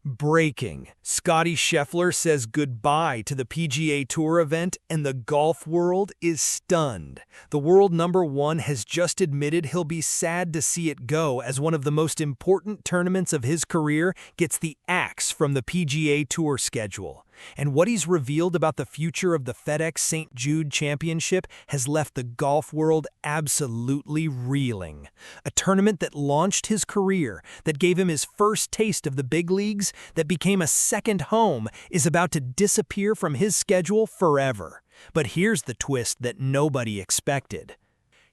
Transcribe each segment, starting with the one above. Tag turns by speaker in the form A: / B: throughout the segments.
A: Breaking. Scottie Scheffler says goodbye to the PGA Tour event and the golf world is stunned. The world number one has just admitted he'll be sad to see it go as one of the most important tournaments of his career gets the axe from the PGA Tour schedule. And what he's revealed about the future of the FedEx St. Jude Championship has left the golf world absolutely reeling. A tournament that launched his career, that gave him his first taste of the big leagues, that became a second home, is about to disappear from his schedule forever. But here's the twist that nobody expected.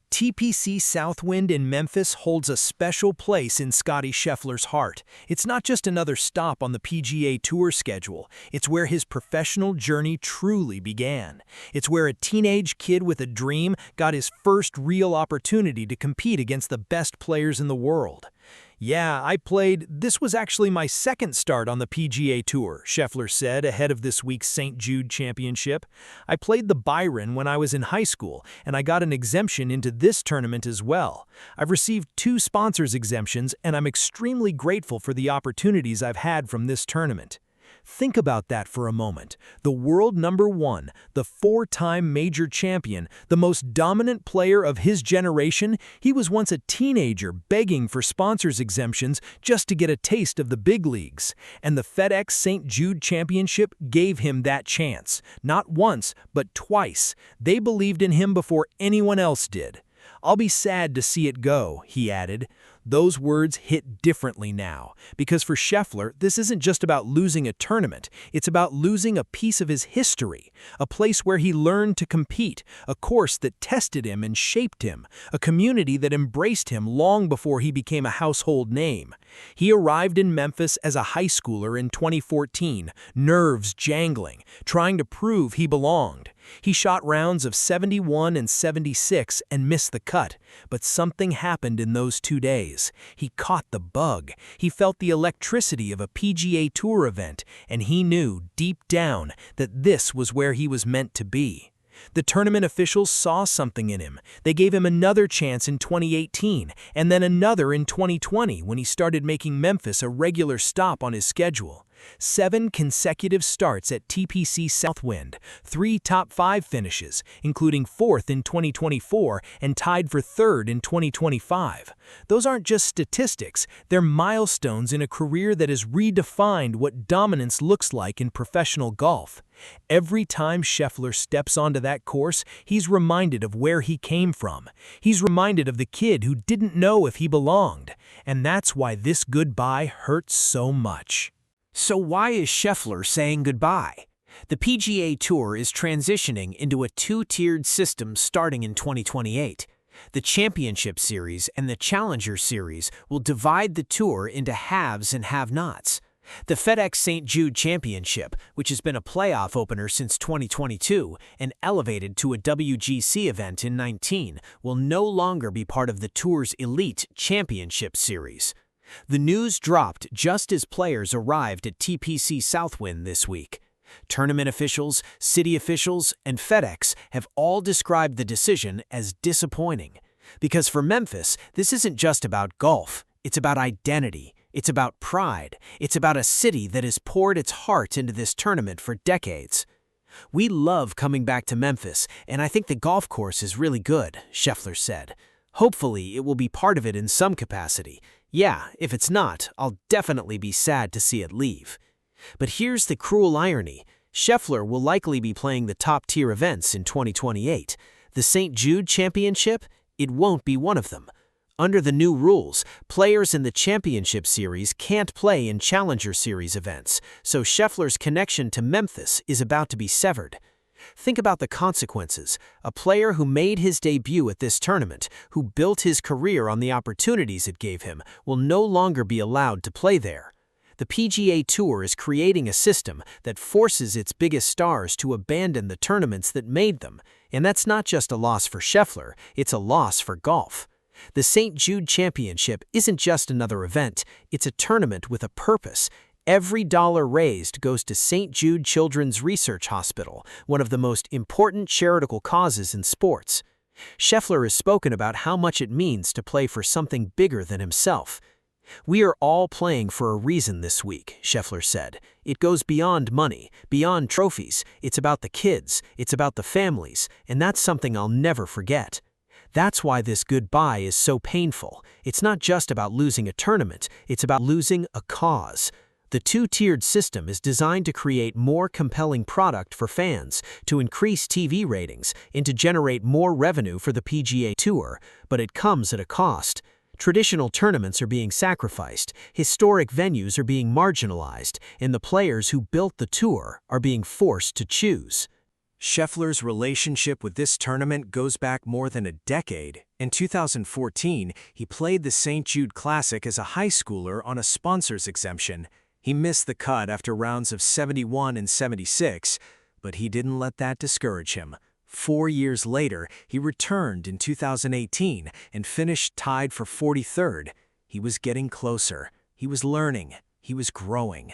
A: TPC Southwind in Memphis holds a special place in Scottie Scheffler's heart. It's not just another stop on the PGA Tour schedule. It's where his professional journey truly began. It's where a teenage kid with a dream got his first real opportunity to compete against the best players in the world. "Yeah, this was actually my second start on the PGA Tour," Scheffler said ahead of this week's St. Jude Championship. "I played the Byron when I was in high school, and I got an exemption into this tournament as well. I've received 2 sponsors exemptions, and I'm extremely grateful for the opportunities I've had from this tournament." Think about that for a moment. The world number one, the 4-time major champion, the most dominant player of his generation, he was once a teenager begging for sponsors exemptions just to get a taste of the big leagues. And the FedEx St. Jude Championship gave him that chance. Not once, but twice. They believed in him before anyone else did. "I'll be sad to see it go," he added. Those words hit differently now, because for Scheffler, this isn't just about losing a tournament, it's about losing a piece of his history, a place where he learned to compete, a course that tested him and shaped him, a community that embraced him long before he became a household name. He arrived in Memphis as a high schooler in 2014, nerves jangling, trying to prove he belonged. He shot rounds of 71 and 76 and missed the cut, but something happened in those 2 days. He caught the bug. He felt the electricity of a PGA Tour event, and he knew deep down that this was where he was meant to be. The tournament officials saw something in him. They gave him another chance in 2018, and then another in 2020 when he started making Memphis a regular stop on his schedule. 7 consecutive starts at TPC Southwind, 3 top 5 finishes, including 4th in 2024 and tied for 3rd in 2025. Those aren't just statistics, they're milestones in a career that has redefined what dominance looks like in professional golf. Every time Scheffler steps onto that course, he's reminded of where he came from. He's reminded of the kid who didn't know if he belonged. And that's why this goodbye hurts so much.
B: So why is Scheffler saying goodbye? The PGA Tour is transitioning into a 2-tiered system starting in 2028. The Championship Series and the Challenger Series will divide the tour into haves and have-nots. The FedEx St. Jude Championship, which has been a playoff opener since 2022 and elevated to a WGC event in 2019, will no longer be part of the tour's elite Championship Series. The news dropped just as players arrived at TPC Southwind this week. Tournament officials, city officials, and FedEx have all described the decision as disappointing. Because for Memphis, this isn't just about golf. It's about identity. It's about pride. It's about a city that has poured its heart into this tournament for decades. "We love coming back to Memphis, and I think the golf course is really good," Scheffler said. "Hopefully, it will be part of it in some capacity. Yeah, if it's not, I'll definitely be sad to see it leave." But here's the cruel irony. Scheffler will likely be playing the top-tier events in 2028. The St. Jude Championship? It won't be one of them. Under the new rules, players in the Championship Series can't play in Challenger Series events, so Scheffler's connection to Memphis is about to be severed. Think about the consequences. A player who made his debut at this tournament, who built his career on the opportunities it gave him, will no longer be allowed to play there. The PGA Tour is creating a system that forces its biggest stars to abandon the tournaments that made them, and that's not just a loss for Scheffler, it's a loss for golf. The St. Jude Championship isn't just another event, it's a tournament with a purpose. Every dollar raised goes to St. Jude Children's Research Hospital, one of the most important charitable causes in sports. Scheffler has spoken about how much it means to play for something bigger than himself. "We are all playing for a reason this week," Scheffler said. "It goes beyond money, beyond trophies. It's about the kids, it's about the families, and that's something I'll never forget. That's why this goodbye is so painful. It's not just about losing a tournament, it's about losing a cause." The two-tiered system is designed to create more compelling product for fans, to increase TV ratings, and to generate more revenue for the PGA Tour, but it comes at a cost. Traditional tournaments are being sacrificed, historic venues are being marginalized, and the players who built the tour are being forced to choose.
A: Scheffler's relationship with this tournament goes back more than a decade. In 2014, he played the St. Jude Classic as a high schooler on a sponsor's exemption. He missed the cut after rounds of 71 and 76, but he didn't let that discourage him. 4 years later, he returned in 2018 and finished tied for 43rd. He was getting closer. He was learning. He was growing.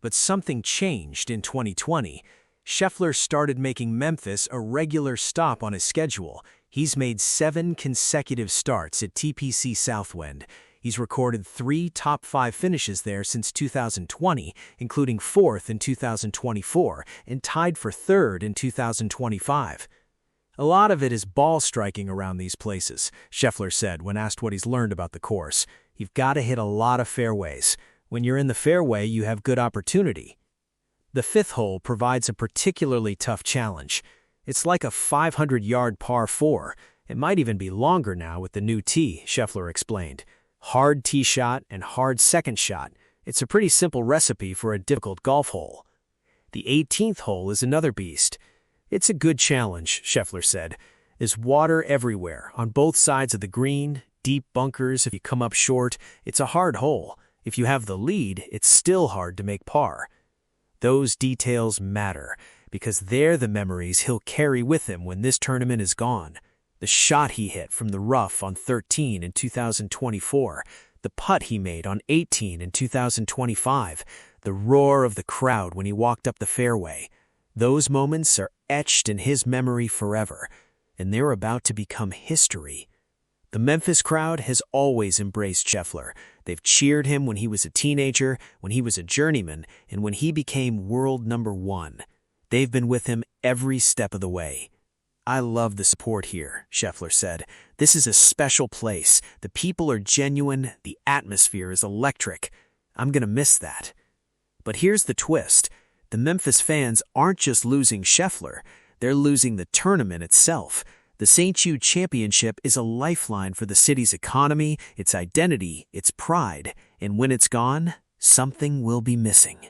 A: But something changed in 2020. Scheffler started making Memphis a regular stop on his schedule. He's made 7 consecutive starts at TPC Southwind. He's recorded 3 top 5 finishes there since 2020, including 4th in 2024 and tied for 3rd in 2025. "A lot of it is ball striking around these places," Scheffler said when asked what he's learned about the course. "You've got to hit a lot of fairways. When you're in the fairway, you have good opportunity." The 5th hole provides a particularly tough challenge. It's like a 500-yard par 4. It might even be longer now with the new tee, Scheffler explained. Hard tee shot and hard second shot. It's a pretty simple recipe for a difficult golf hole. The 18th hole is another beast. "It's a good challenge," Scheffler said. "There's water everywhere, on both sides of the green, deep bunkers if you come up short. It's a hard hole. If you have the lead, it's still hard to make par." Those details matter, because they're the memories he'll carry with him when this tournament is gone. The shot he hit from the rough on 13 in 2024, the putt he made on 18 in 2025, the roar of the crowd when he walked up the fairway. Those moments are etched in his memory forever, and they're about to become history. The Memphis crowd has always embraced Scheffler. They've cheered him when he was a teenager, when he was a journeyman, and when he became world #1. They've been with him every step of the way. "I love the support here," Scheffler said. "This is a special place. The people are genuine. The atmosphere is electric. I'm going to miss that." But here's the twist. The Memphis fans aren't just losing Scheffler. They're losing the tournament itself. The St. Jude Championship is a lifeline for the city's economy, its identity, its pride. And when it's gone, something will be missing.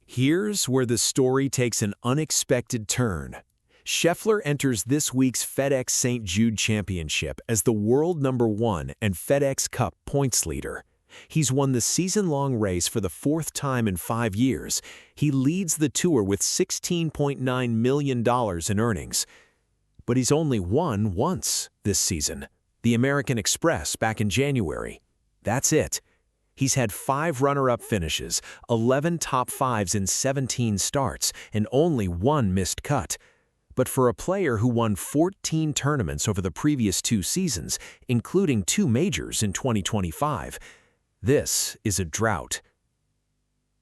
A: Here's where the story takes an unexpected turn. Scheffler enters this week's FedEx St. Jude Championship as the world #1 and FedEx Cup points leader. He's won the season-long race for the 4th time in 5 years. He leads the tour with $16.9 million in earnings. But he's only won once this season, the American Express back in January. That's it. He's had 5 runner-up finishes, 11 top 5s in 17 starts, and only 1 missed cut. But for a player who won 14 tournaments over the previous 2 seasons, including 2 majors in 2025, this is a drought.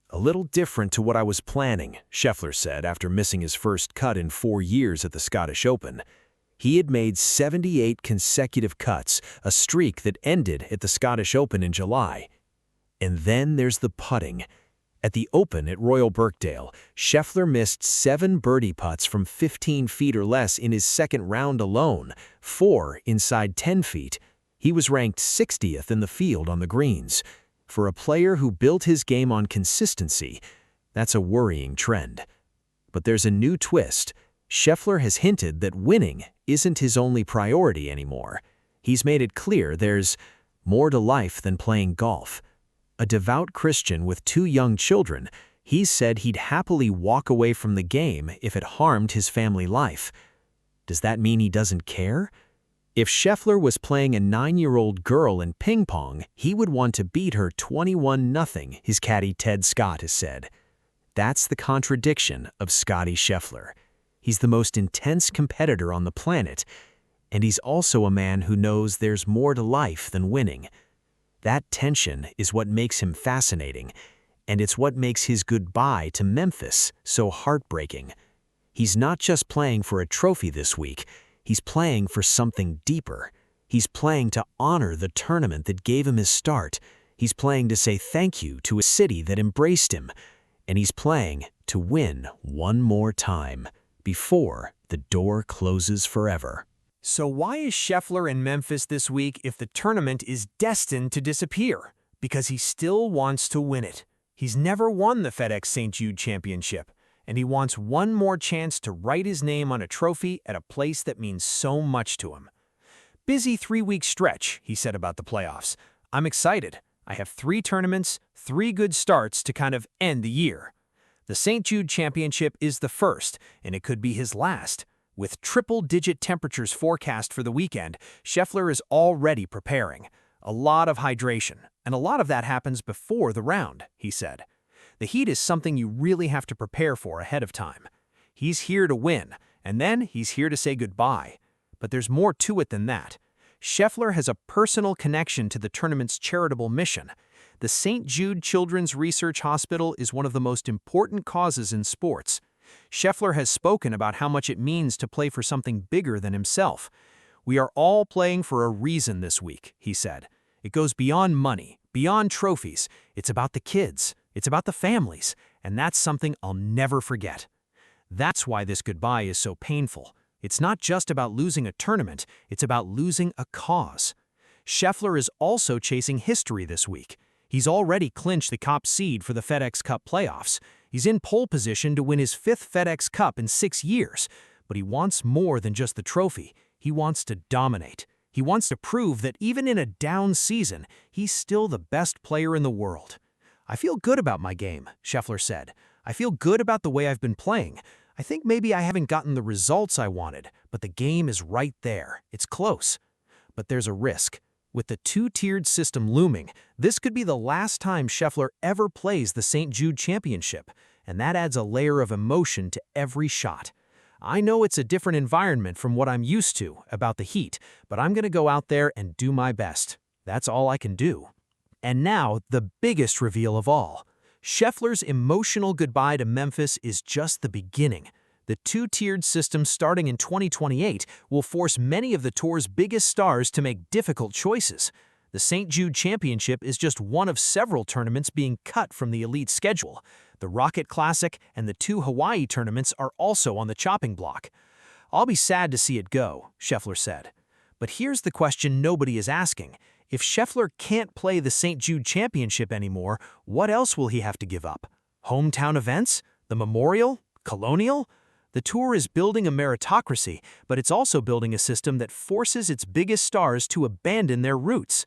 A: "A little different to what I was planning," Scheffler said after missing his first cut in 4 years at the Scottish Open. He had made 78 consecutive cuts, a streak that ended at the Scottish Open in July. And then there's the putting. At the Open at Royal Birkdale, Scheffler missed 7 birdie putts from 15 feet or less in his second round alone, 4 inside 10 feet. He was ranked 60th in the field on the greens. For a player who built his game on consistency, that's a worrying trend. But there's a new twist. Scheffler has hinted that winning isn't his only priority anymore. He's made it clear there's more to life than playing golf. A devout Christian with 2 young children, he's said he'd happily walk away from the game if it harmed his family life. Does that mean he doesn't care? If Scheffler was playing a 9-year-old girl in ping pong, he would want to beat her 21-0, his caddy Ted Scott has said. That's the contradiction of Scottie Scheffler. He's the most intense competitor on the planet, and he's also a man who knows there's more to life than winning.
B: That tension is what makes him fascinating, and it's what makes his goodbye to Memphis so heartbreaking. He's not just playing for a trophy this week, he's playing for something deeper. He's playing to honor the tournament that gave him his start. He's playing to say thank you to a city that embraced him. And he's playing to win one more time before the door closes forever.
A: So why is Scheffler in Memphis this week if the tournament is destined to disappear? Because he still wants to win it. He's never won the FedEx St. Jude Championship, and he wants one more chance to write his name on a trophy at a place that means so much to him. Busy 3-week stretch, he said about the playoffs. I'm excited. I have 3 tournaments, 3 good starts to kind of end the year. The St. Jude Championship is the first, and it could be his last. With triple-digit temperatures forecast for the weekend, Scheffler is already preparing. A lot of hydration, and a lot of that happens before the round, he said. The heat is something you really have to prepare for ahead of time. He's here to win, and then he's here to say goodbye. But there's more to it than that. Scheffler has a personal connection to the tournament's charitable mission. The St. Jude Children's Research Hospital is one of the most important causes in sports. Scheffler has spoken about how much it means to play for something bigger than himself. We are all playing for a reason this week, he said. It goes beyond money, beyond trophies. It's about the kids. It's about the families. And that's something I'll never forget. That's why this goodbye is so painful. It's not just about losing a tournament, it's about losing a cause. Scheffler is also chasing history this week. He's already clinched the top seed for the FedEx Cup playoffs. He's in pole position to win his 5th FedEx Cup in 6 years. But he wants more than just the trophy. He wants to dominate. He wants to prove that even in a down season, he's still the best player in the world. I feel good about my game, Scheffler said. I feel good about the way I've been playing. I think maybe I haven't gotten the results I wanted, but the game is right there. It's close. But there's a risk. With the 2-tiered system looming, this could be the last time Scheffler ever plays the St. Jude Championship, and that adds a layer of emotion to every shot. I know it's a different environment from what I'm used to about the heat, but I'm going to go out there and do my best. That's all I can do. And now, the biggest reveal of all. Scheffler's emotional goodbye to Memphis is just the beginning. The 2-tiered system starting in 2028 will force many of the tour's biggest stars to make difficult choices. The St. Jude Championship is just one of several tournaments being cut from the elite schedule. The Rocket Classic and the 2 Hawaii tournaments are also on the chopping block. I'll be sad to see it go, Scheffler said. But here's the question nobody is asking. If Scheffler can't play the St. Jude Championship anymore, what else will he have to give up? Hometown events? The Memorial? Colonial? The tour is building a meritocracy, but it's also building a system that forces its biggest stars to abandon their roots.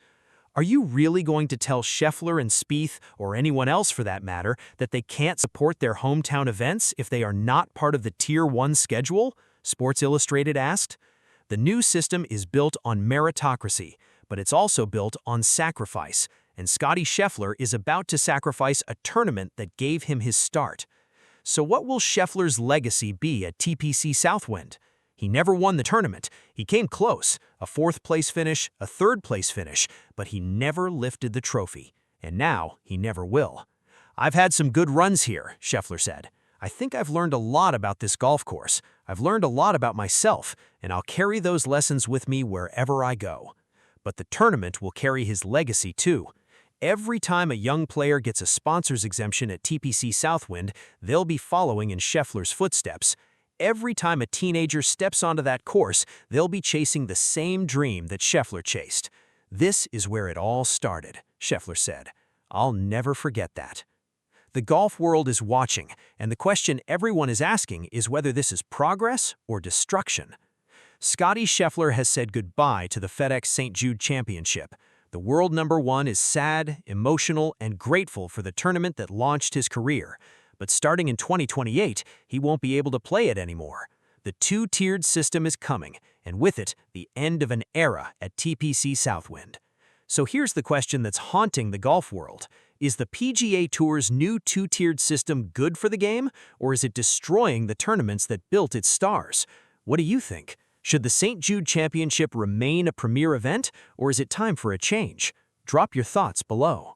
A: Are you really going to tell Scheffler and Spieth, or anyone else for that matter, that they can't support their hometown events if they are not part of the Tier 1 schedule? Sports Illustrated asked. The new system is built on meritocracy, but it's also built on sacrifice, and Scottie Scheffler is about to sacrifice a tournament that gave him his start. So what will Scheffler's legacy be at TPC Southwind? He never won the tournament. He came close, a 4th-place finish, a 3rd-place finish, but he never lifted the trophy, and now he never will. I've had some good runs here, Scheffler said. I think I've learned a lot about this golf course. I've learned a lot about myself, and I'll carry those lessons with me wherever I go. But the tournament will carry his legacy too. Every time a young player gets a sponsor's exemption at TPC Southwind, they'll be following in Scheffler's footsteps. Every time a teenager steps onto that course, they'll be chasing the same dream that Scheffler chased. This is where it all started, Scheffler said. I'll never forget that. The golf world is watching, and the question everyone is asking is whether this is progress or destruction. Scottie Scheffler has said goodbye to the FedEx St. Jude Championship. The world #1 is sad, emotional, and grateful for the tournament that launched his career. But starting in 2028, he won't be able to play it anymore. The 2-tiered system is coming, and with it, the end of an era at TPC Southwind. So here's the question that's haunting the golf world. Is the PGA Tour's new 2-tiered system good for the game, or is it destroying the tournaments that built its stars? What do you think? Should the St. Jude Championship remain a premier event, or is it time for a change?
B: Drop your thoughts below.